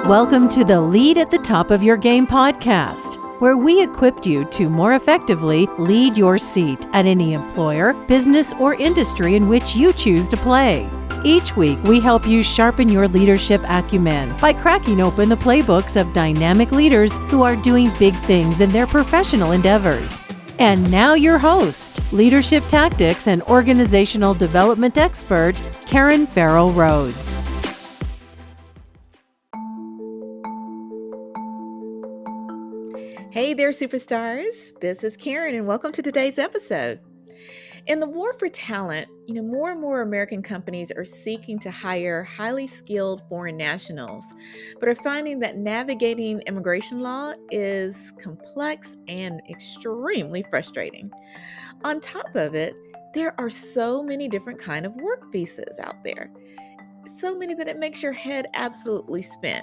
Welcome to the Lead at the Top of Your Game podcast, where we equipped you to more effectively lead your seat at any employer, business, or industry in which you choose to play. Each week, we help you sharpen your leadership acumen by cracking open the playbooks of dynamic leaders who are doing big things in their professional endeavors. And now your host, leadership tactics and organizational development expert, Karen Farrell Rhodes. Hey there, superstars. This is Karen, and welcome to today's episode. In the war for talent, more and more American companies are seeking to hire highly skilled foreign nationals, but are finding that navigating immigration law is complex and extremely frustrating. On top of it, there are so many different kinds of work visas out there, so many that it makes your head absolutely spin.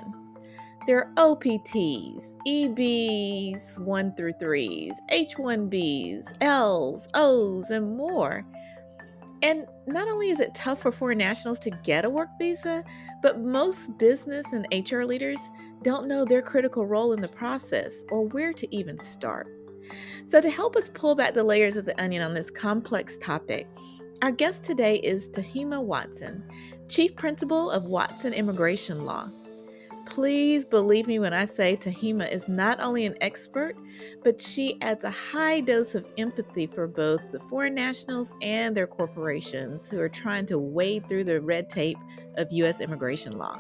There are OPTs, EBs 1 through 3s, H1Bs, Ls, Os, and more. And not only is it tough for foreign nationals to get a work visa, but most business and HR leaders don't know their critical role in the process or where to even start. So, to help us pull back the layers of the onion on this complex topic, our guest today is Tahmina Watson, Chief Principal of Watson Immigration Law. Please believe me when I say Tahmina is not only an expert, but she adds a high dose of empathy for both the foreign nationals and their corporations who are trying to wade through the red tape of U.S. immigration law.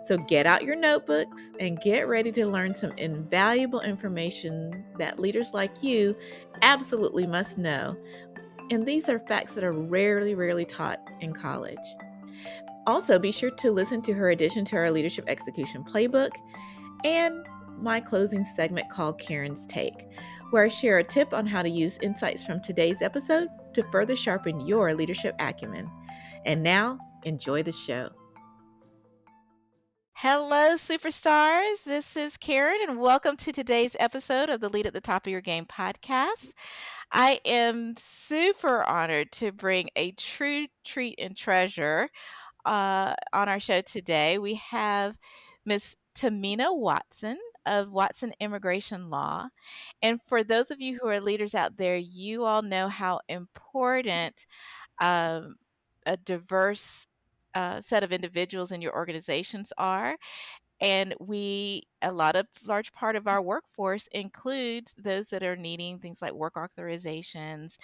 So get out your notebooks and get ready to learn some invaluable information that leaders like you absolutely must know. And these are facts that are rarely taught in college. Also, be sure to listen to her addition to our Leadership Execution Playbook and my closing segment called Karen's Take, where I share a tip on how to use insights from today's episode to further sharpen your leadership acumen. And now, enjoy the show. Hello, superstars. This is Karen, and welcome to today's episode of the Lead at the Top of Your Game podcast. I am super honored to bring a true treat and treasure on our show today. We have Miss Tahmina Watson of Watson Immigration Law. And for those of you who are leaders out there, you all know how important um, a diverse set of individuals in your organizations are. And a large part of our workforce includes those that are needing things like work authorizations,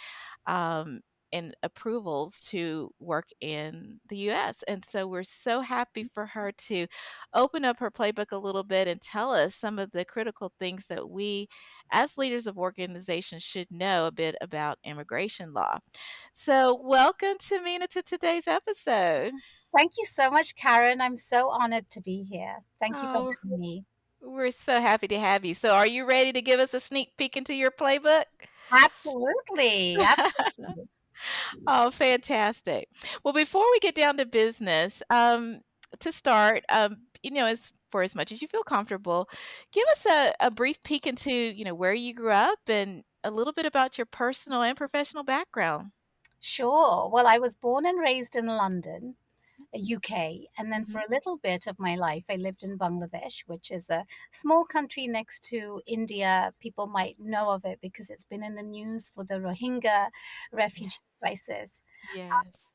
um, and approvals to work in the US. And so we're so happy for her to open up her playbook a little bit and tell us some of the critical things that we, as leaders of organizations, should know a bit about immigration law. So, welcome, Tahmina, to today's episode. Thank you so much, Karen. I'm so honored to be here. Thank you for Oh, having me. we're so happy to have you. So, are you ready to give us a sneak peek into your playbook? Absolutely. Absolutely. Oh, fantastic. Well, before we get down to business, to start, as much as you feel comfortable, give us a brief peek into, where you grew up and a little bit about your personal and professional background. Sure. Well, I was born and raised in London, UK, and then for Hmm. a little bit of my life, I lived in Bangladesh, which is a small country next to India. People might know of it because it's been in the news for the Rohingya Yeah. refugee crisis. Yes.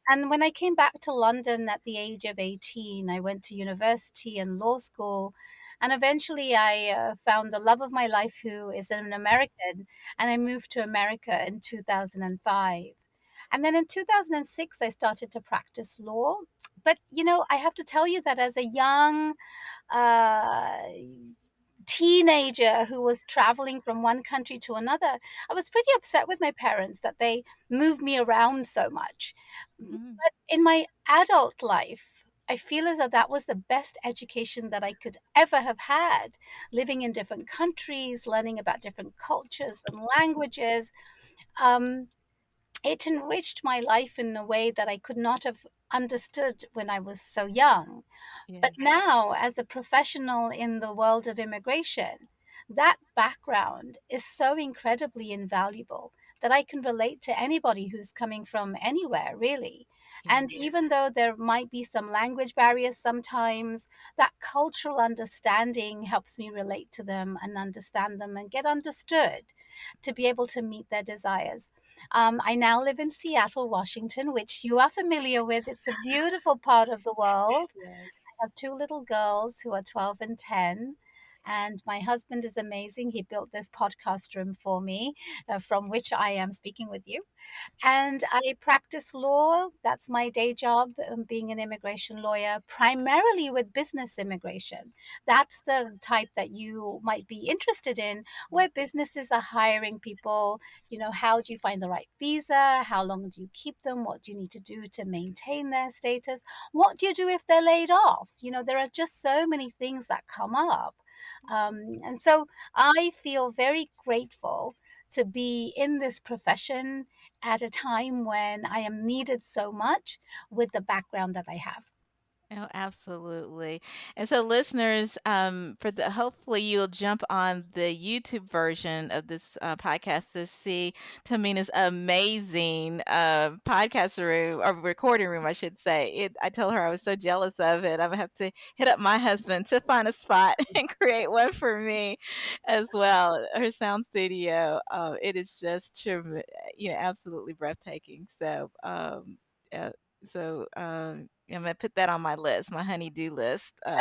And when I came back to London at the age of 18, I went to university and law school. And eventually I found the love of my life, who is an American, and I moved to America in 2005. And then in 2006, I started to practice law. But, I have to tell you that as a young uh, teenager who was traveling from one country to another, I was pretty upset with my parents that they moved me around so much. Mhm. But in my adult life, I feel as though that was the best education that I could ever have had, living in different countries, learning about different cultures and languages. Um, it enriched my life in a way that I could not have understood when I was so young. But Yes. now, as a professional in the world of immigration, that background is so incredibly invaluable that I can relate to anybody who's coming from anywhere, really. And Yes. even though there might be some language barriers sometimes, that cultural understanding helps me relate to them and understand them and get understood to be able to meet their desires. I now live in Seattle, Washington, which you are familiar with. It's a beautiful part of the world. Yes. I have two little girls who are 12 and 10. And my husband is amazing. He built this podcast room for me, from which I am speaking with you. And I practice law. That's my day job, being an immigration lawyer, primarily with business immigration. That's the type that you might be interested in, where businesses are hiring people. How do you find the right visa? How long do you keep them? What do you need to do to maintain their status? What do you do if they're laid off? There are just so many things that come up. And so I feel very grateful to be in this profession at a time when I am needed so much with the background that I have. Oh, absolutely. And so listeners, for the hopefully you'll jump on the YouTube version of this podcast to see Tamina's amazing podcast room or recording room, I should say. I told her I was so jealous of it. I'm gonna have to hit up my husband to find a spot and create one for me as well. Her sound studio, it is just absolutely breathtaking. Uh, I'm gonna put that on my list, my honey-do list. He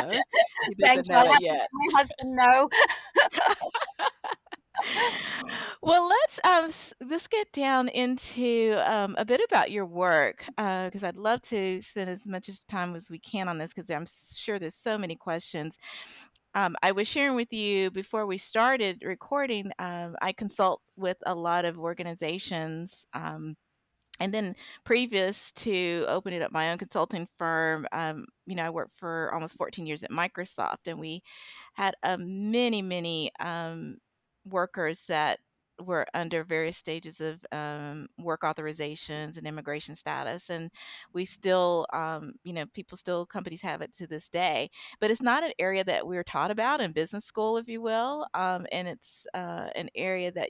Thank doesn't you. I'll know it have to yet. let my husband know. Well, let's get down into a bit about your work because I'd love to spend as much time as we can on this because I'm sure there's so many questions. I was sharing with you before we started recording. I consult with a lot of organizations. And then previous to opening up my own consulting firm, I worked for almost 14 years at Microsoft, and we had many workers that were under various stages of work authorizations and immigration status. And we still, people still, companies have it to this day, but it's not an area that we're taught about in business school, if you will. And it's an area that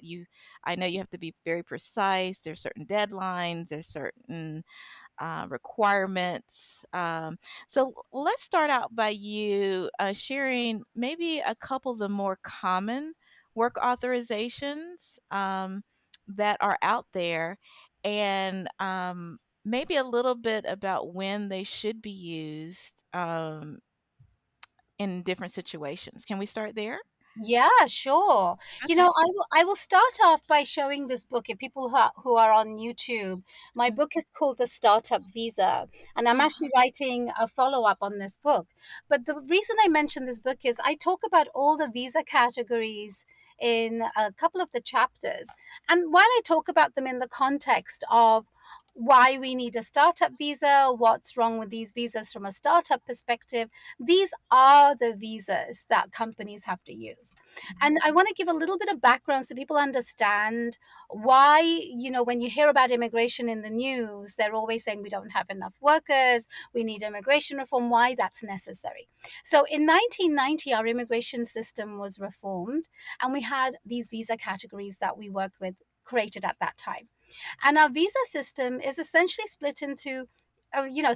I know you have to be very precise. There's certain deadlines, there's certain requirements. So let's start out by you sharing maybe a couple of the more common work authorizations that are out there and maybe a little bit about when they should be used in different situations. Can we start there? Yeah, sure. Okay. I will start off by showing this book. If people who are on YouTube, my book is called The Startup Visa, and I'm Oh, actually writing a follow-up on this book. But the reason I mention this book is I talk about all the visa categories in a couple of the chapters. And while I talk about them in the context of why we need a startup visa, what's wrong with these visas from a startup perspective, these are the visas that companies have to use. mhm, And I want to give a little bit of background so people understand why, when you hear about immigration in the news, they're always saying we don't have enough workers, we need immigration reform, why that's necessary. So in 1990, our immigration system was reformed, and we had these visa categories that we worked with created at that time. And our visa system is essentially split into,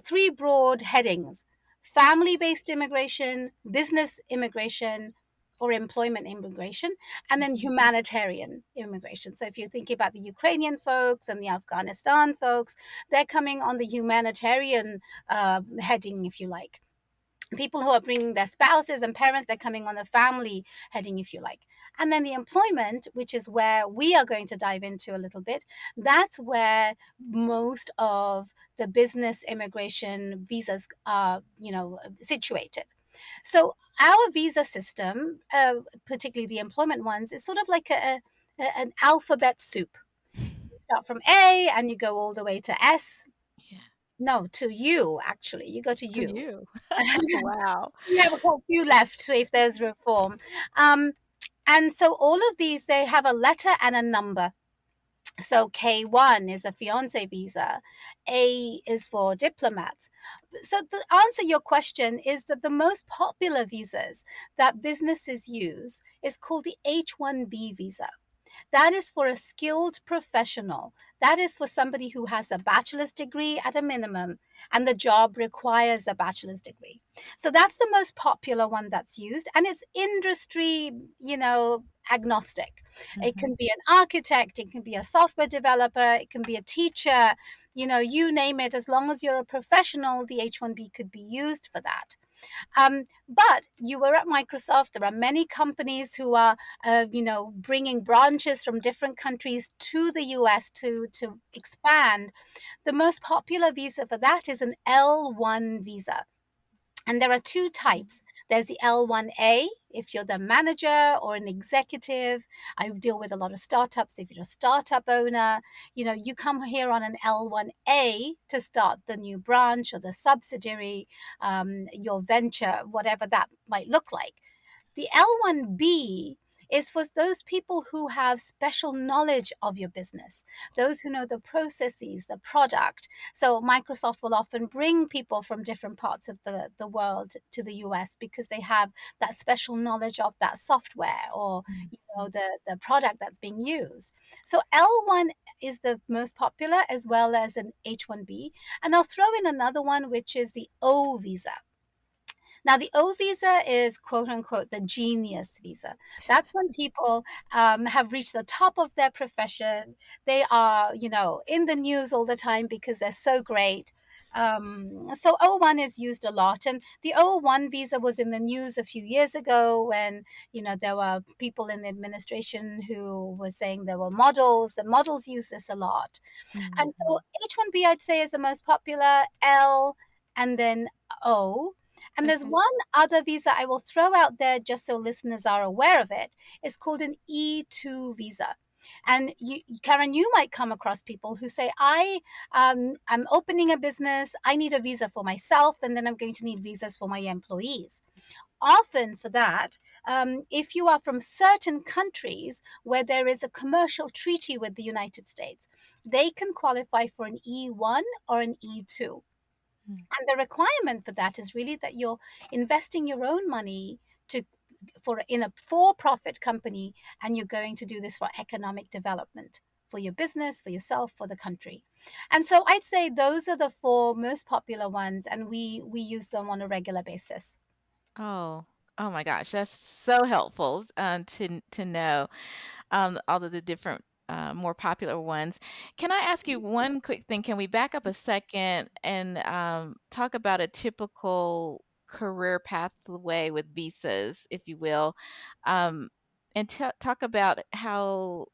three broad headings: family based immigration, business immigration, or employment immigration, and then mhm, humanitarian immigration. So if you think about the Ukrainian folks and the Afghanistan folks, they're coming on the humanitarian heading, if you like. People who are bringing their spouses and parents, they're coming on the family heading, if you like. And then the employment, which is where we are going to dive into a little bit, that's where most of the business immigration visas are, situated. So our visa system, particularly the employment ones, is sort of like an alphabet soup. You start from A and you go all the way to S. yeah. No, to U, actually. You go to To U. you. Wow. We have a few left, so if there's reform. And so all of these, they have a letter and a number. So K1 is a fiance visa, A is for diplomats. So to answer your question is that the most popular visas that businesses use is called the H1B visa. That is for a skilled professional. That is for somebody who has a bachelor's degree at a minimum, and the job requires a bachelor's degree. So that's the most popular one that's used, and it's industry, agnostic. It Hmm. can be an architect, it can be a software developer, it can be a teacher, you name it. As long as you're a professional, the H-1B could be used for that. But you were at Microsoft. There are many companies who are, bringing branches from different countries to the US to expand. The most popular visa for that is an L1 visa. And there are two types. There's the L1A, if you're the manager or an executive. I deal with a lot of startups. If you're a startup owner, you come here on an L1A to start the new branch or the subsidiary, your venture, whatever that might look like. The L1B is for those people who have special knowledge of your business, those who know the processes, the product. So Microsoft will often bring people from different parts of the world to the US because they have that special knowledge of that software or the product that's being used. So L1 is the most popular, as well as an H1B. And I'll throw in another one, which is the O visa. Now, the O visa is quote unquote the genius visa. That's when people have reached the top of their profession. They are, in the news all the time because they're so great. So O1 is used a lot. And the O1 visa was in the news a few years ago when, there were people in the administration who were saying there were models. The models use this a lot. And so Hmm. H1B, I'd say, is the most popular, L, and then O. And there's Okay. one other visa I will throw out there just so listeners are aware of it. It's called an E2 visa. And Karen, you might come across people who say, I'm opening a business. I need a visa for myself, and then I'm going to need visas for my employees. Often for that, if you are from certain countries where there is a commercial treaty with the United States, they can qualify for an E1 or an E2. Mm. And the requirement for that is really that you're investing your own money to for in a for-profit company, and you're going to do this for economic development for your business, for yourself, for the country. And so I'd say those are the four most popular ones, and we use them on a regular basis. Oh, oh my gosh, that's so helpful to know all of the different more popular ones. Can I ask you one quick thing? Can we back up a second and talk about a typical career pathway with visas, if you will, um, and talk about how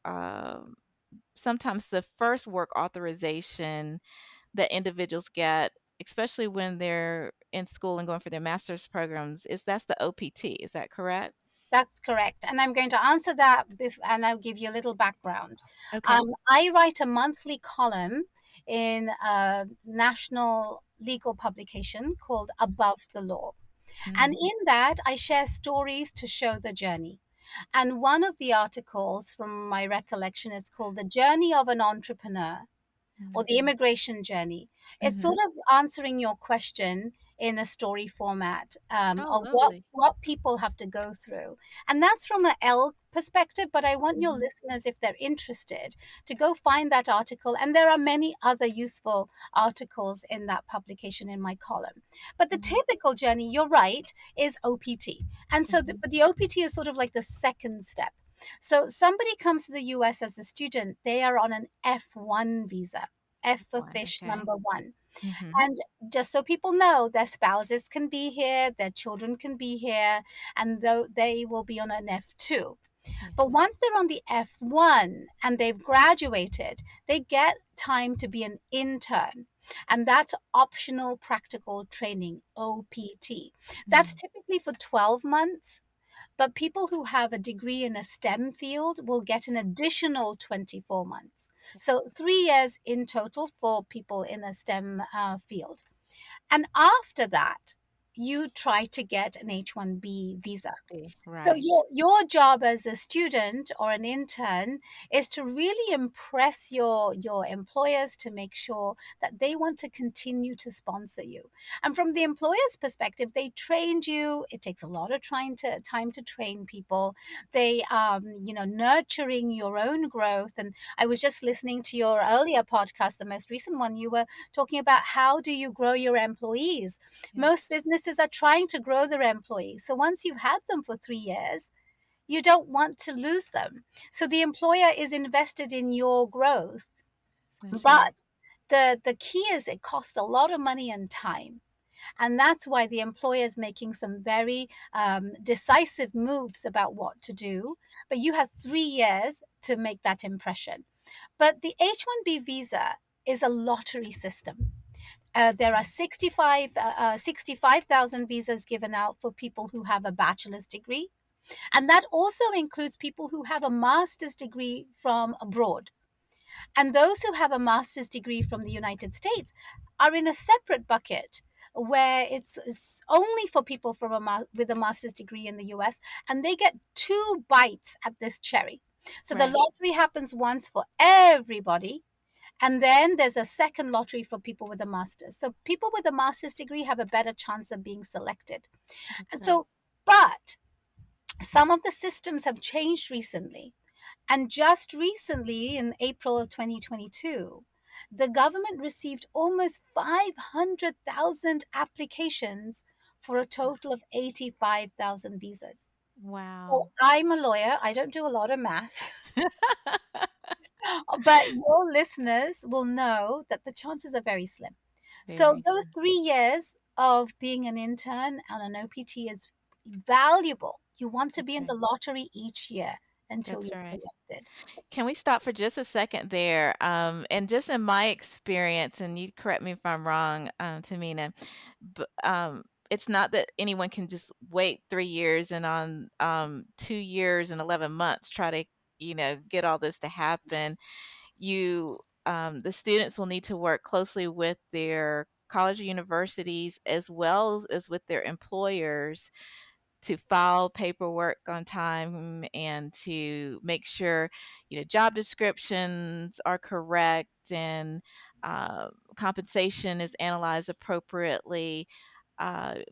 sometimes the first work authorization that individuals get, especially when they're in school and going for their master's programs, is that's the OPT. Is that correct? That's correct. And I'm going to answer that, and I'll give you a little background. Okay. I write a monthly column in a national legal publication called Above the Law. And Mm, in that, I share stories to show the journey. And one of the articles from my recollection is called The Journey of an Entrepreneur, or mm, the immigration journey. It's mhm. sort of answering your question in a story format, Oh, of what lovely. what people have to go through, and that's from a L perspective. But I want your Mhm, listeners, if they're interested, to go find that article, and there are many other useful articles in that publication in my column. But the mhm, typical journey, you're right, is OPT, and so mhm, but the OPT is sort of like the second step. So somebody comes to the US as a student, they are on an F1 visa. F for F1, fish, okay. number one. Mhm, And just so people know, their spouses can be here, their children can be here, and though they will be on an F2. But mhm, once they're on the F1 and they've graduated, they get time to be an intern. And that's optional practical training, OPT. That's mm, typically for 12 months, but people who have a degree in a STEM field will get an additional 24 months. yeah, So 3 years in total for people in a STEM field. And after that, you try to get an H-1B visa. See, So right. your job as a student or an intern is to really impress your employers to make sure that they want to continue to sponsor you. And from the employer's perspective, they trained you. It takes a lot of time to train people. They nurturing your own growth. And I was just listening to your earlier podcast, the most recent one. You were talking about how do you grow your employees. Most Yes. businesses are trying to grow their employees. So once you've had them for 3 years, you don't want to lose them. So the employer is invested in your growth. So true. But the key is it costs a lot of money and time. And that's why the employer is making some very decisive moves about what to do. But you have 3 years to make that impression. But the H-1B visa is a lottery system. There are Okay. 65,000 visas given out for people who have a bachelor's degree. And that also includes people who have a master's degree from abroad. And those who have a master's degree from the United States are in a separate bucket where it's only for people from with a master's degree in the US, and they get two bites at this cherry. So the Right. lottery happens once for everybody, and then there's a second lottery for people with a master's. So people with a master's degree have a better chance of being selected. That's And right. so, but some of the systems have changed recently. And just recently, in April of 2022, the government received almost 500,000 applications for a total of 85,000 visas. So Wow. I'm a lawyer. I don't do a lot of math. But your listeners will know that the chances are very slim. So Very those true. 3 years of being an intern and an OPT is valuable. You want to That's be in the right. lottery each year until That's you're right. selected. Can we stop for just a second there? And just in my experience, and you correct me if I'm wrong, Tamina, but it's not that anyone can just wait 3 years and on 2 years and 11 months try to, get all this to happen. The students will need to work closely with their college or universities as well as with their employers to file paperwork on time and to make sure job descriptions are correct and compensation is analyzed appropriately. A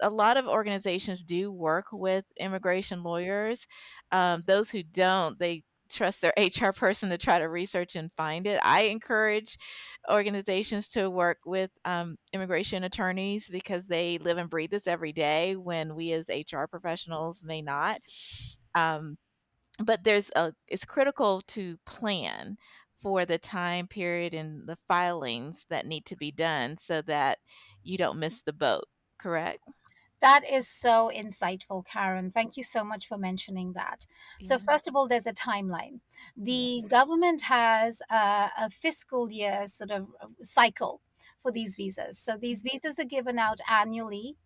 lot of organizations do work with immigration lawyers. Those who don't, they trust their HR person to try to research and find it. I encourage organizations to work with immigration attorneys because they live and breathe this every day when we as HR professionals may not. Um, but it's critical to plan for the time period and the filings that need to be done so that you don't miss the boat, correct? That is so insightful, Karen. Thank you so much for mentioning that. So, Yeah. first of all, there's a timeline. The Yes. government has a fiscal year sort of cycle for these visas. So, these visas are given out annually.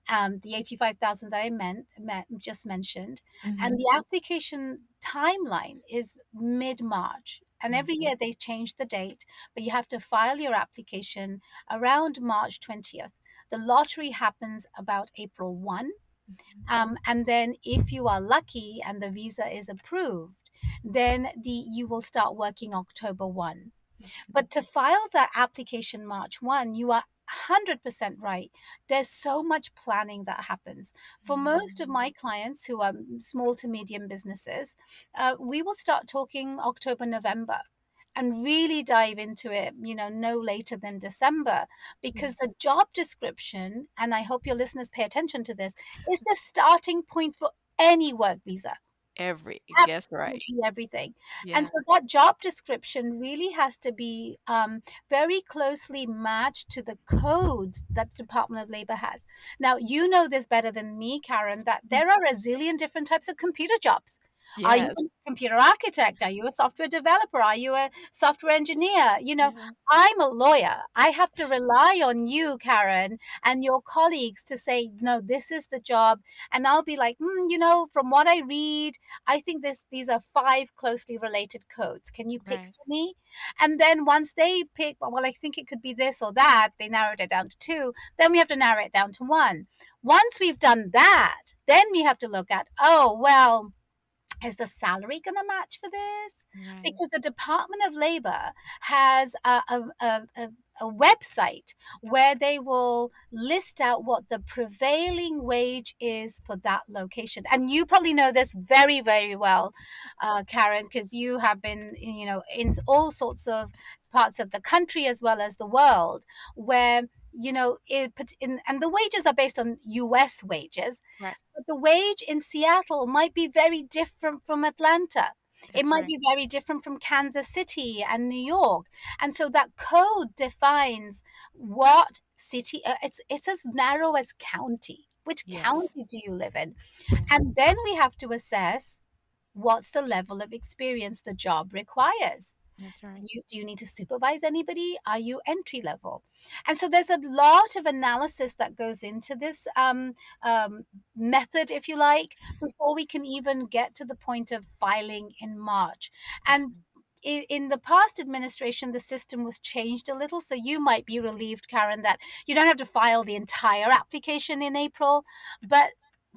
The 85,000 that just mentioned. And Mm-hmm. the application timeline is mid March. And every Mm-hmm. year they change the date, but you have to file your application around March 20th. The lottery happens about April 1. And then, if you are lucky and the visa is approved, then you will start working October 1. Mm-hmm. But to file that application March 1, you are 100% right. There's so much planning that happens. For most of my clients who are small to medium businesses, we will start talking October, November and really dive into it, no later than December, Yeah. because the job description, and I hope your listeners pay attention to this, is the starting point for any work visa. Every guess right. Absolutely everything. And Yeah. so that job description really has to be very closely matched to the codes that the Department of Labor has. Now, you know this better than me, Karen, that there are a zillion different types of computer jobs. Are you Yes. a computer architect? Are you a software developer? Are you a software engineer? Yeah. I'm a lawyer. I have to rely on you, Karen, and your colleagues to say, no, this is the job. And I'll be like, from what I read, I think these are five closely related codes. Can you pick Right. for me? And then once they pick, well, I think it could be this or that, they narrowed it down to two, then we have to narrow it down to one. Once we've done that, then we have to look at, oh, well, is the salary going to match for this? Right. Because the Department of Labor has a website where they will list out what the prevailing wage is for that location. And you probably know this very, very well, Karen, because you have been, in all sorts of parts of the country as well as the world where and the wages are based on US wages, Right. but the wage in Seattle might be very different from Atlanta. It That's might right. be very different from Kansas City and New York. And so that code defines what city, it's as narrow as county. Which Yes. county do you live in? Yes. And then we have to assess what's the level of experience the job requires. That's right. Do you need to supervise anybody? Are you entry level? And so there's a lot of analysis that goes into this method, if you like, before we can even get to the point of filing in March. That's And right. in the past administration, the system was changed a little. So you might be relieved, Karen, that you don't have to file the entire application in April. But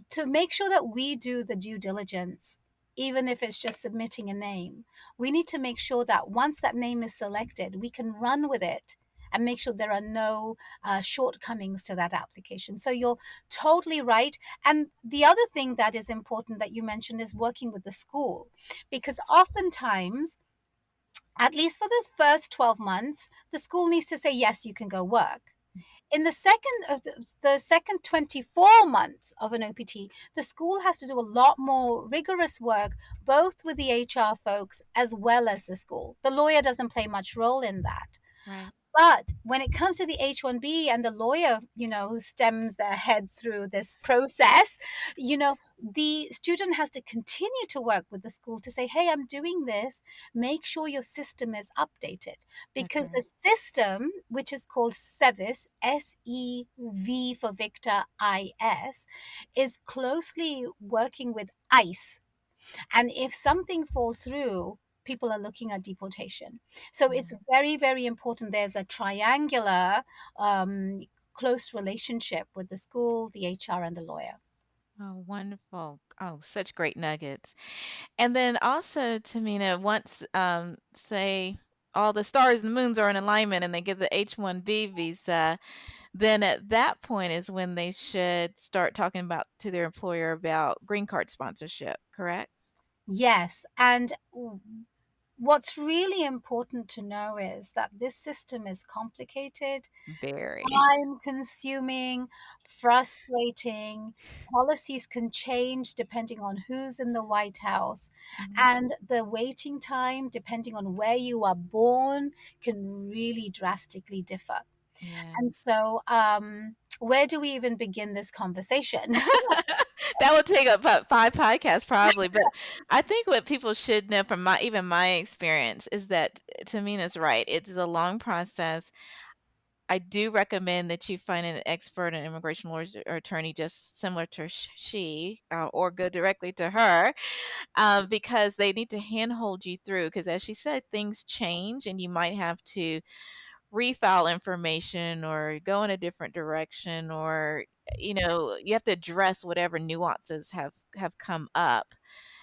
to make sure that we do the due diligence, even if it's just submitting a name, we need to make sure that once that name is selected, we can run with it and make sure there are no shortcomings to that application. So you're totally right. And the other thing that is important that you mentioned is working with the school, because oftentimes, at least for the first 12 months, the school needs to say, yes, you can go work. In the second 24 months of an OPT, the school has to do a lot more rigorous work, both with the HR folks as well as the school. The lawyer doesn't play much role in that. Right. But when it comes to the H-1B and the lawyer, who stems their head through this process, the student has to continue to work with the school to say, hey, I'm doing this. Make sure your system is updated. That's Because the right. system, which is called SEVIS, SEV for Victor, IS, is closely working with ICE, and if something falls through, people are looking at deportation. So it's Mm. very, very important. There's a triangular, close relationship with the school, the HR, and the lawyer. Oh, wonderful. Oh, such great nuggets. And then also, Tamina, once say all the stars and moons are in alignment and they get the H-1B visa, then at that point is when they should start talking about to their employer about green card sponsorship, correct? Yes. And what's really important to know is that this system is complicated, Very. time consuming, frustrating. Policies can change depending on who's in the White House. Mhm. And the waiting time, depending on where you are born, can really drastically differ. And Yes. so, where do we even begin this conversation? That would take up about 5 podcasts probably, but I think what people should know from my experience is that Tamina's right. It's a long process. I do recommend that you find an expert, an immigration lawyer or attorney just similar to or go directly to her, because they need to handhold you through. Because as she said, things change and you might have to refile information or go in a different direction, or you have to address whatever nuances have come up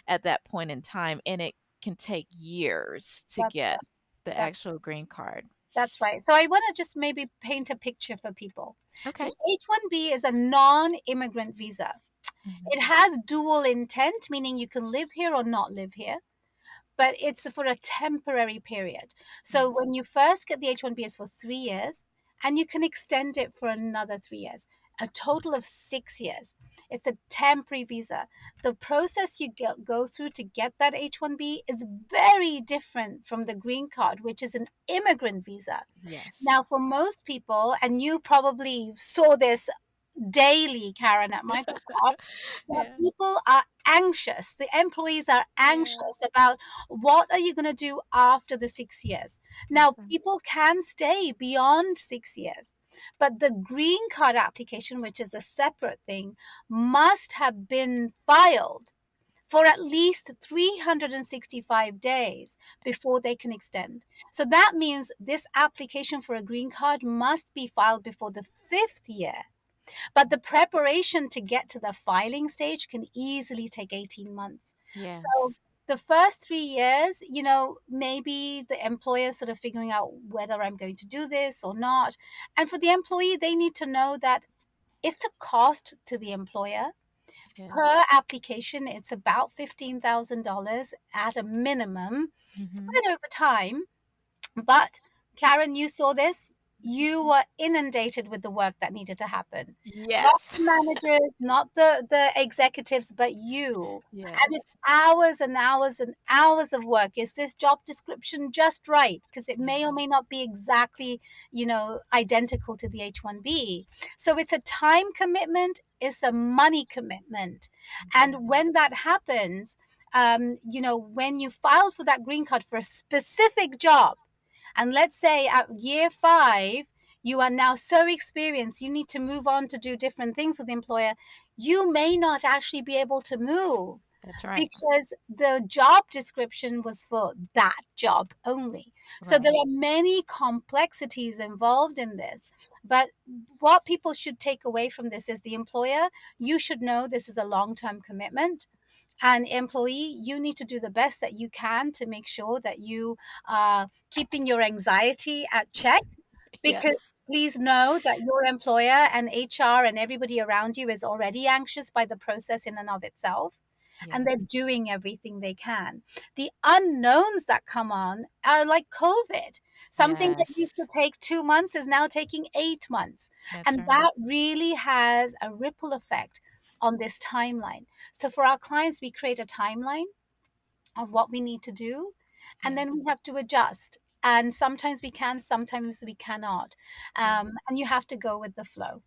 at that point in time, and it can take years to That's get right. the That's actual green card. that's right. So I want to just maybe paint a picture for people. Okay. The H-1B is a non-immigrant visa. Mhm. It has dual intent, meaning you can live here or not live here, but it's for a temporary period. So Yes. when you first get the H-1B, it's for 3 years, and you can extend it for another 3 years, a total of 6 years. It's a temporary visa. The process you go through to get that H-1B is very different from the green card, which is an immigrant visa. Yes. Now, for most people, and you probably saw this daily, Karen, at Microsoft, that Yeah. people are anxious. The employees are Yeah. anxious about what are you going to do after the 6 years. That's Now, right. people can stay beyond 6 years, but the green card application, which is a separate thing, must have been filed for at least 365 days before they can extend. So that means this application for a green card must be filed before the fifth year. But the preparation to get to the filing stage can easily take 18 months. So Yes. the first 3 years, maybe the employer is sort of figuring out whether I'm going to do this or not. And for the employee, they need to know that it's a cost to the employer. Yes. Per application, it's about $15,000 at a minimum, Hmm. spread over time. But Karen, you saw this. You were inundated with the work that needed to happen. Not Yes. the managers, not the executives, but you. Yes. And it's hours and hours and hours of work. Is this job description just right? Because it may or Yes. may not be exactly, identical to the H-1B. So it's a time commitment, it's a money commitment. And Yes. when that happens, when you filed for that green card for a specific job, and let's say at year 5, you are now so experienced, you need to move on to do different things with the employer. You may not actually be able to move That's right. because the job description was for that job only. So there Right. are many complexities involved in this. But what people should take away from this is the employer, you should know this is a long term commitment. And employee, you need to do the best that you can to make sure that you are keeping your anxiety at check, because Yes. please know that your employer and HR and everybody around you is already anxious by the process in and of itself. And Yeah. they're doing everything they can. The unknowns that come on are like COVID. Something that Yes. used to take 2 months is now taking 8 months. That's And right. that really has a ripple effect on this timeline. So for our clients, we create a timeline of what we need to do, and Yeah. then we have to adjust. And sometimes we can, sometimes we cannot. Yeah. And you have to go with the flow.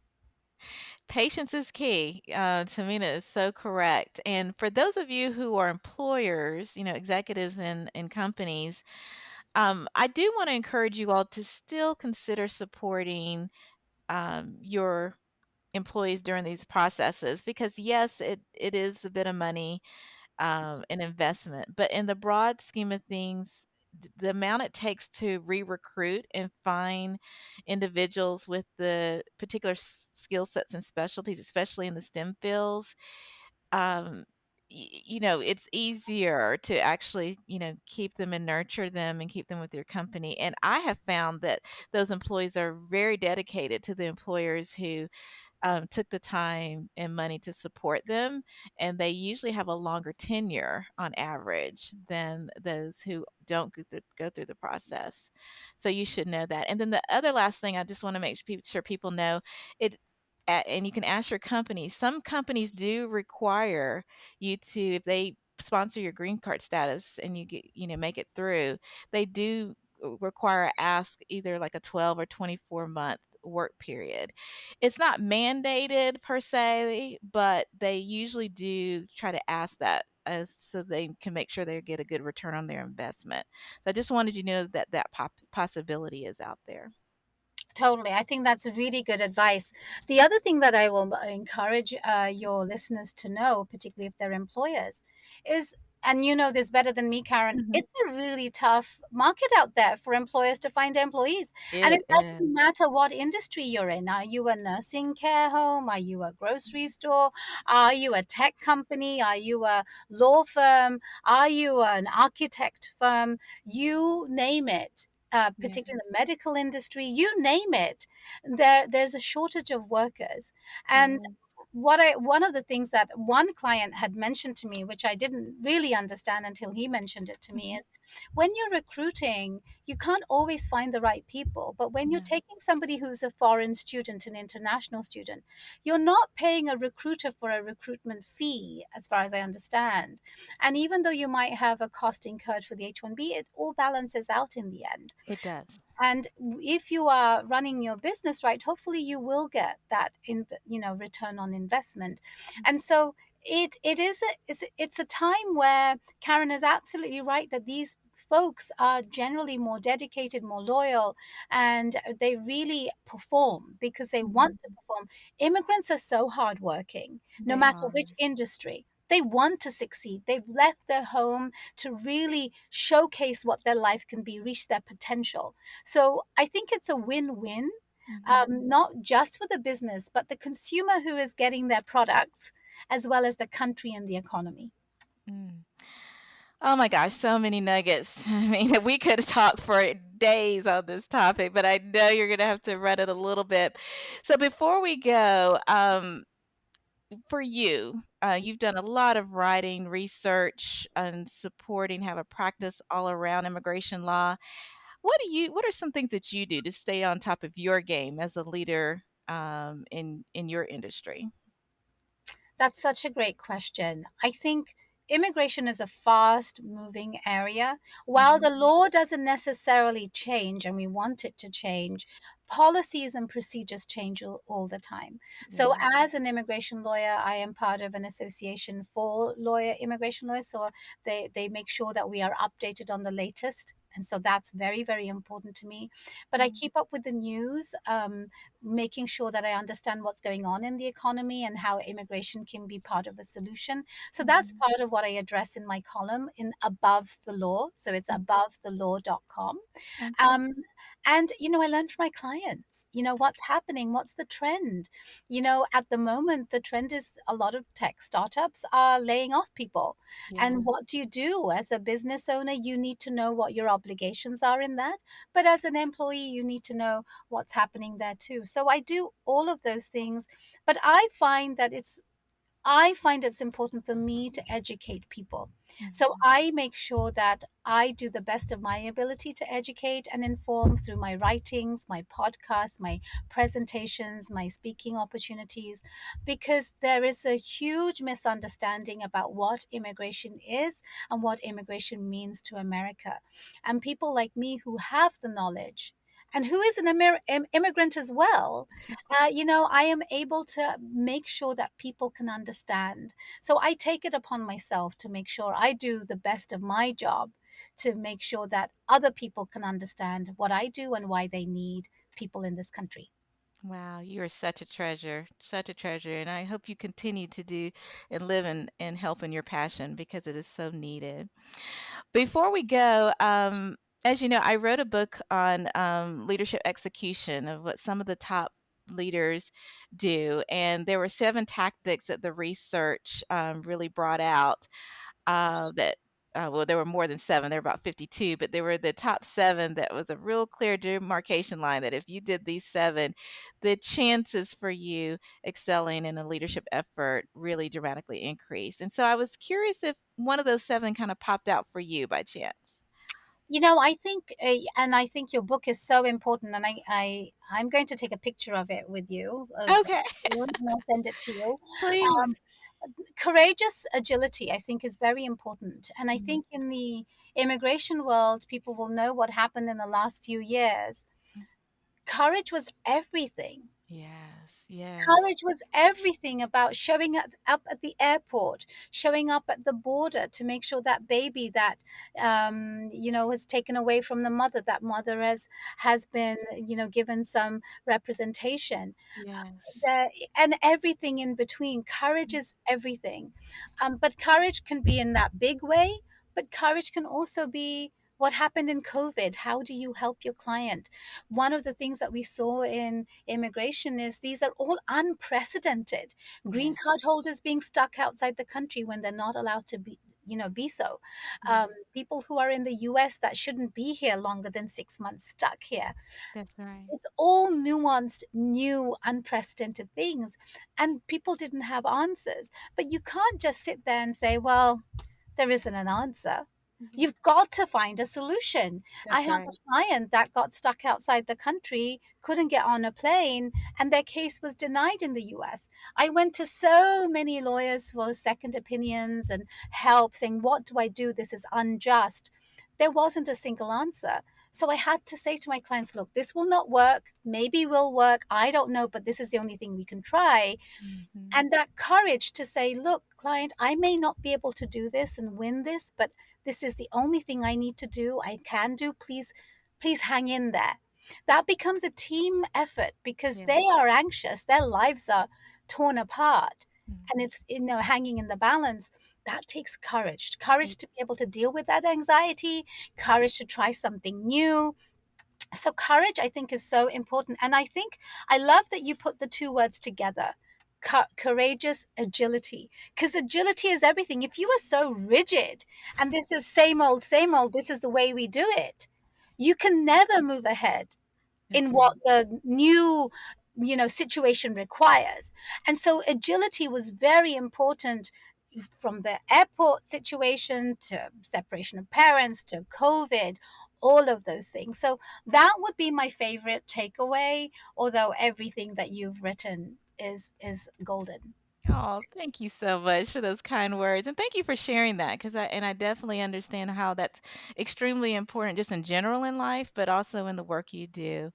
Patience is key. Tamina is so correct. And for those of you who are employers, executives in companies, I do want to encourage you all to still consider supporting your employees during these processes because yes, it is a bit of money, an investment. But in the broad scheme of things, the amount it takes to re-recruit and find individuals with the particular skill sets and specialties, especially in the STEM fields, um, it's easier to actually, keep them and nurture them and keep them with your company. And I have found that those employees are very dedicated to the employers who took the time and money to support them, and they usually have a longer tenure on average than those who don't go through the process. So you should know that. And then the other last thing I just want to make sure people know it. And you can ask your company. Some companies do require you to, if they sponsor your green card status and you get, make it through, they do require ask either like a 12 or 24-month work period. It's not mandated per se, but they usually do try to ask that as so they can make sure they get a good return on their investment. So I just wanted you to know that possibility is out there. Totally. I think that's really good advice. The other thing that I will encourage your listeners to know, particularly if they're employers, is, and you know this better than me, Karen, Mhm. it's a really tough market out there for employers to find employees. And It it doesn't is. matter what industry you're in. Are you a nursing care home? Are you a grocery store? Are you a tech company? Are you a law firm? Are you an architect firm? You name it, Yeah. particularly in the medical industry, you name it, there's a shortage of workers. And Yeah. one of the things that one client had mentioned to me, which I didn't really understand until he mentioned it to me, Mhm. is when you're recruiting, you can't always find the right people. But when you're No, taking somebody who's a foreign student, an international student, you're not paying a recruiter for a recruitment fee, as far as I understand. And even though you might have a cost incurred for the H-1B, it all balances out in the end. it does. And if you are running your business right, hopefully you will get that in, return on investment. And so it's a time where Karen is absolutely right that these folks are generally more dedicated, more loyal, and they really perform because they want to Mhm. perform. Immigrants are so hardworking, no They matter are. which industry. They want to succeed. They've left their home to really showcase what their life can be, reach their potential. So I think it's a win-win, Mhm. not just for the business, but the consumer who is getting their products, as well as the country and the economy. Mm. Oh my gosh, so many nuggets. I mean, we could talk for days on this topic, but I know you're going to have to run it a little bit. So before we go, for you, you've done a lot of writing, research, and supporting, have a practice all around immigration law. What are some things that you do to stay on top of your game as a leader in your industry? That's such a great question. I think immigration is a fast moving area. While Mhm. the law doesn't necessarily change and we want it to change, policies and procedures change all the time. So, Yeah. as an immigration lawyer, I am part of an association for immigration lawyers. So, they make sure that we are updated on the latest. And so that's very, very important to me. But I Mhm. keep up with the news. Making sure that I understand what's going on in the economy and how immigration can be part of a solution. So that's Mhm. part of what I address in my column in Above the Law. So it's Mhm. abovethelaw.com. Okay. Um, and, I learn from my clients, what's happening, what's the trend. At the moment, the trend is a lot of tech startups are laying off people. Yeah. And what do you do as a business owner? You need to know what your obligations are in that. But as an employee, you need to know what's happening there too. So I do all of those things, but I find it's important for me to educate people. So Mhm. I make sure that I do the best of my ability to educate and inform through my writings, my podcasts, my presentations, my speaking opportunities, because there is a huge misunderstanding about what immigration is and what immigration means to America. And people like me who have the knowledge and who is an immigrant as well, I am able to make sure that people can understand. So I take it upon myself to make sure I do the best of my job to make sure that other people can understand what I do and why they need people in this country. Wow, you are such a treasure, and I hope you continue to do and live and help in your passion because it is so needed. Before we go, as you know, I wrote a book on leadership execution of what some of the top leaders do, and there were 7 tactics that the research really brought out that well, there were more than 7, there were about 52, but there were the top 7 that was a real clear demarcation line that if you did these 7, the chances for you excelling in a leadership effort really dramatically increased. And so I was curious if one of those 7 kind of popped out for you by chance. I think, and I think your book is so important, and I'm going to take a picture of it with you, Okay, and I'll send it to you. please. Um, Courageous agility, I think, is very important. And I Mhm. think in the immigration world, people will know what happened in the last few years. Courage was everything. Yes, yes. Courage was everything about showing up at the airport, showing up at the border to make sure that baby that was taken away from the mother, that mother has been given some representation Yes. there, and everything in between. Courage is everything. But courage can be in that big way, but courage can also be what happened in COVID. How do you help your client? One of the things that we saw in immigration is these are all unprecedented. Green card Yes. holders being stuck outside the country when they're not allowed to be so. Mm, People who are in the US that shouldn't be here longer than 6 months stuck here. that's right. It's all nuanced, new, unprecedented things. And people didn't have answers. But you can't just sit there and say, well, there isn't an answer. Mhm. You've got to find a solution. I That's have right. a client that got stuck outside the country, couldn't get on a plane, and their case was denied in the US. I went to so many lawyers for second opinions and help saying, what do I do? This is unjust. There wasn't a single answer. So I had to say to my clients, look, this will not work. Maybe will work. I don't know, but this is the only thing we can try. Mhm. And that courage to say, look, client, I may not be able to do this and win this, but this is the only thing I need to do. I can do. Please hang in there. That becomes a team effort because Yeah. they are anxious. Their lives are torn apart and Mhm. it's, hanging in the balance. That takes courage, Yeah. courage to be able to deal with that anxiety, courage to try something new. So courage, I think, is so important. And I think I love that you put the two words together. Courageous agility, because agility is everything. If you are so rigid and this is same old, this is the way we do it, you can never move ahead in That's what right. the new situation requires. And so agility was very important, from the airport situation to separation of parents to COVID, all of those things. So that would be my favorite takeaway, although everything that you've written is golden. Oh, thank you so much for those kind words, and thank you for sharing that. Because I definitely understand how that's extremely important just in general in life, but also in the work you do.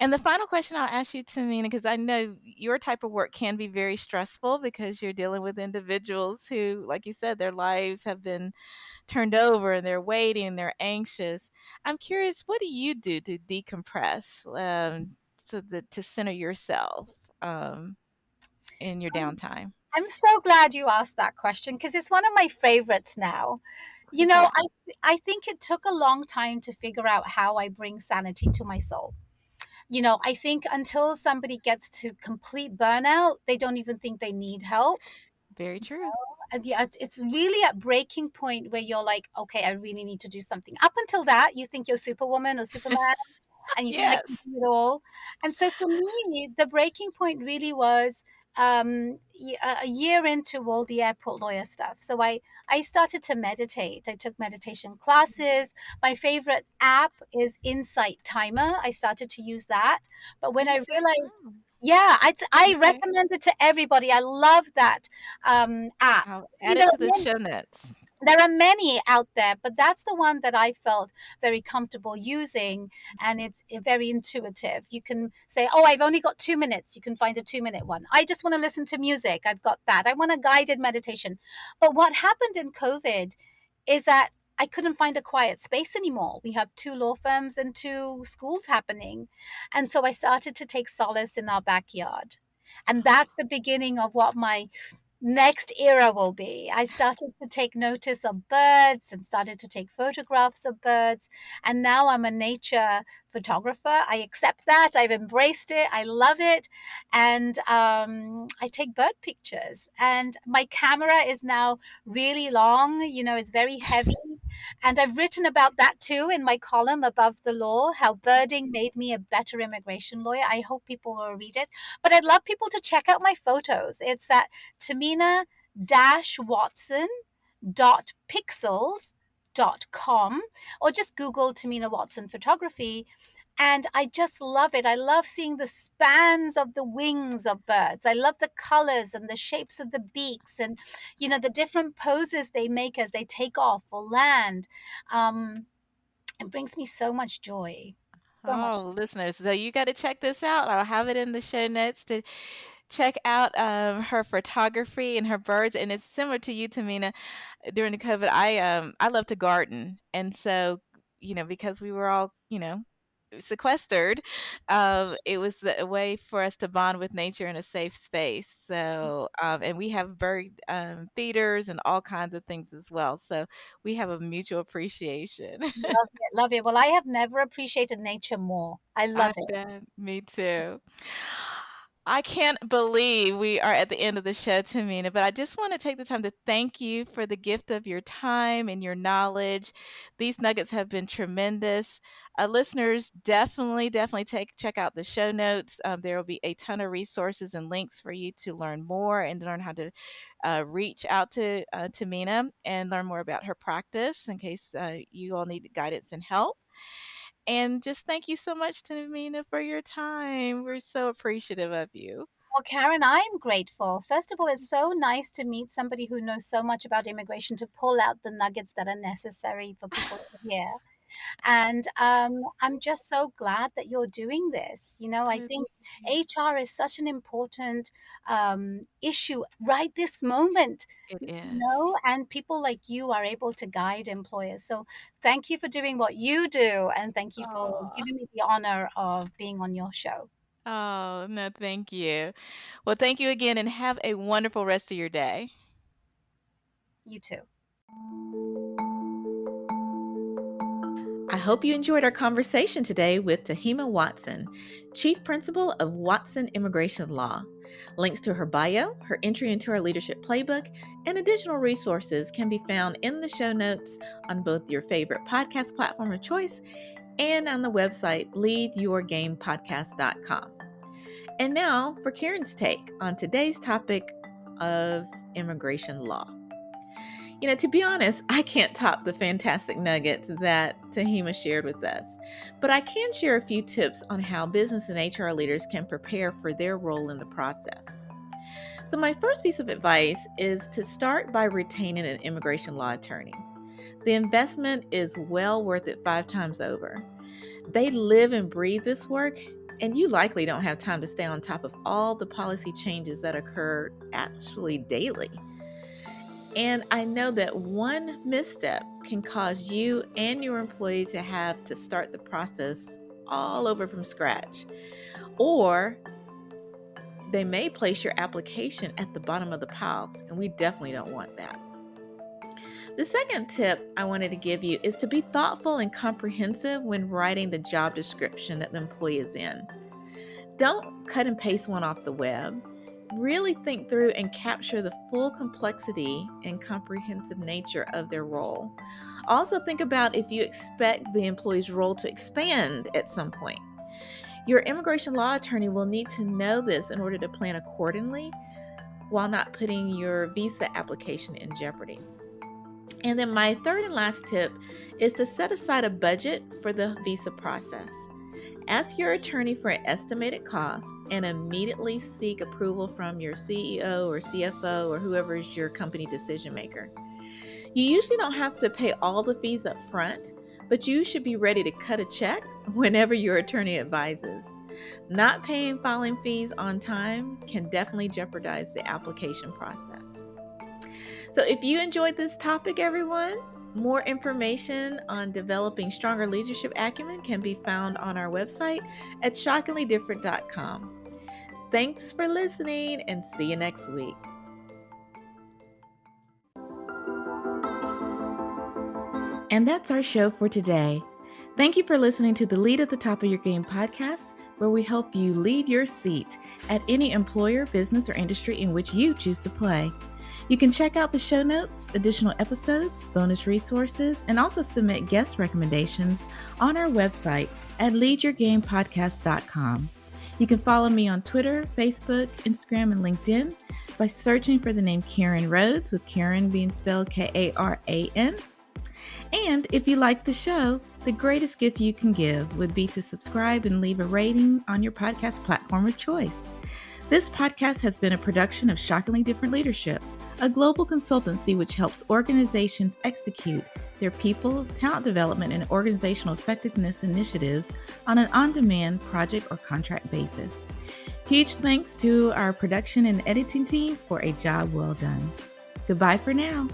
And the final question I'll ask you, Tamina, because I know your type of work can be very stressful because you're dealing with individuals who, like you said, their lives have been turned over and they're waiting, they're anxious. I'm curious, what do you do to decompress, so that to center yourself in your I'm, downtime? I'm so glad you asked that question because it's one of my favorites now. What is that? I think it took a long time to figure out how I bring sanity to my soul. I think until somebody gets to complete burnout, they don't even think they need help. Very true. And yeah, it's really at breaking point where you're like, okay, I really need to do something. Up until that, you think you're Superwoman or Superman and you think I can Yes. do it all. And so for me, the breaking point really was a year into all the airport lawyer stuff. So I started to meditate. I took meditation classes. My favorite app is Insight Timer. I started to use that. But when I Insight. realized, Oh, yeah, I okay. recommend it to everybody. I love that app. I'll You add it know, to the show notes. there are many out there, but that's the one that I felt very comfortable using. And it's very intuitive. You can say, oh, I've only got 2 minutes. You can find a 2 minute one. I just want to listen to music. I've got that. I want a guided meditation. But what happened in COVID is that I couldn't find a quiet space anymore. We have two law firms and two schools happening. And so I started to take solace in our backyard. And that's the beginning of what my next era will be. I started to take notice of birds and started to take photographs of birds. And now I'm a nature photographer. I accept that. I've embraced it. I love it. And I take bird pictures. And my camera is now really long, it's very heavy. And I've written about that too in my column Above the Law, how birding made me a better immigration lawyer. I hope people will read it. But I'd love people to check out my photos. It's at Tamina-Watson.pixels.com, or just Google Tamina Watson photography. And I just love it. I love seeing the spans of the wings of birds. I love the colors and the shapes of the beaks and, the different poses they make as they take off or land. Um, it brings me so much joy. So much. Oh, listeners, so you got to check this out. I'll have it in the show notes to check out her photography and her birds. And it's similar to you, Tamina. During the COVID, I love to garden, and so because we were all sequestered, it was a way for us to bond with nature in a safe space. So, and we have bird feeders and all kinds of things as well. So we have a mutual appreciation. Love it. Love it. Well, I have never appreciated nature more. I I love it. bet. Me too. I can't believe we are at the end of the show, Tamina, but I just want to take the time to thank you for the gift of your time and your knowledge. These nuggets have been tremendous. Listeners, definitely check out the show notes. There will be a ton of resources and links for you to learn more and learn how to reach out to Tamina and learn more about her practice in case you all need guidance and help. And just thank you so much, Tamina, for your time. We're so appreciative of you. Well, Karen, I'm grateful. First of all, it's so nice to meet somebody who knows so much about immigration to pull out the nuggets that are necessary for people to hear. And I'm just so glad that you're doing this. I Oh, think thank you. HR is such an important issue right this moment. It is. And people like you are able to guide employers. So thank you for doing what you do, and thank you for Oh, giving me the honor of being on your show. oh, no, thank you. Well, thank you again and have a wonderful rest of your day. You too. I hope you enjoyed our conversation today with Tahmina Watson, Chief Principal of Watson Immigration Law. Links to her bio, her entry into our leadership playbook, and additional resources can be found in the show notes on both your favorite podcast platform of choice and on the website leadyourgamepodcast.com. And now for Karen's take on today's topic of immigration law. To be honest, I can't top the fantastic nuggets that Tahima shared with us, but I can share a few tips on how business and HR leaders can prepare for their role in the process. So, my first piece of advice is to start by retaining an immigration law attorney. The investment is well worth it 5 times over. They live and breathe this work, and you likely don't have time to stay on top of all the policy changes that occur actually daily. And I know that one misstep can cause you and your employee to have to start the process all over from scratch. Or they may place your application at the bottom of the pile, and we definitely don't want that. The second tip I wanted to give you is to be thoughtful and comprehensive when writing the job description that the employee is in. Don't cut and paste one off the web. Really think through and capture the full complexity and comprehensive nature of their role. Also, think about if you expect the employee's role to expand at some point. Your immigration law attorney will need to know this in order to plan accordingly while not putting your visa application in jeopardy. And then, my third and last tip is to set aside a budget for the visa process. Ask your attorney for an estimated cost and immediately seek approval from your CEO or CFO or whoever is your company decision maker. You usually don't have to pay all the fees up front, but you should be ready to cut a check whenever your attorney advises. Not paying filing fees on time can definitely jeopardize the application process. So, if you enjoyed this topic, everyone, more information on developing stronger leadership acumen can be found on our website at shockinglydifferent.com. Thanks for listening and see you next week. And that's our show for today. Thank you for listening to the Lead at the Top of Your Game podcast, where we help you lead your seat at any employer, business, or industry in which you choose to play. You can check out the show notes, additional episodes, bonus resources, and also submit guest recommendations on our website at leadyourgamepodcast.com. You can follow me on Twitter, Facebook, Instagram, and LinkedIn by searching for the name Karen Rhodes, with Karen being spelled Karan. And if you like the show, the greatest gift you can give would be to subscribe and leave a rating on your podcast platform of choice. This podcast has been a production of Shockingly Different Leadership, a global consultancy which helps organizations execute their people, talent development, and organizational effectiveness initiatives on an on-demand project or contract basis. Huge thanks to our production and editing team for a job well done. Goodbye for now.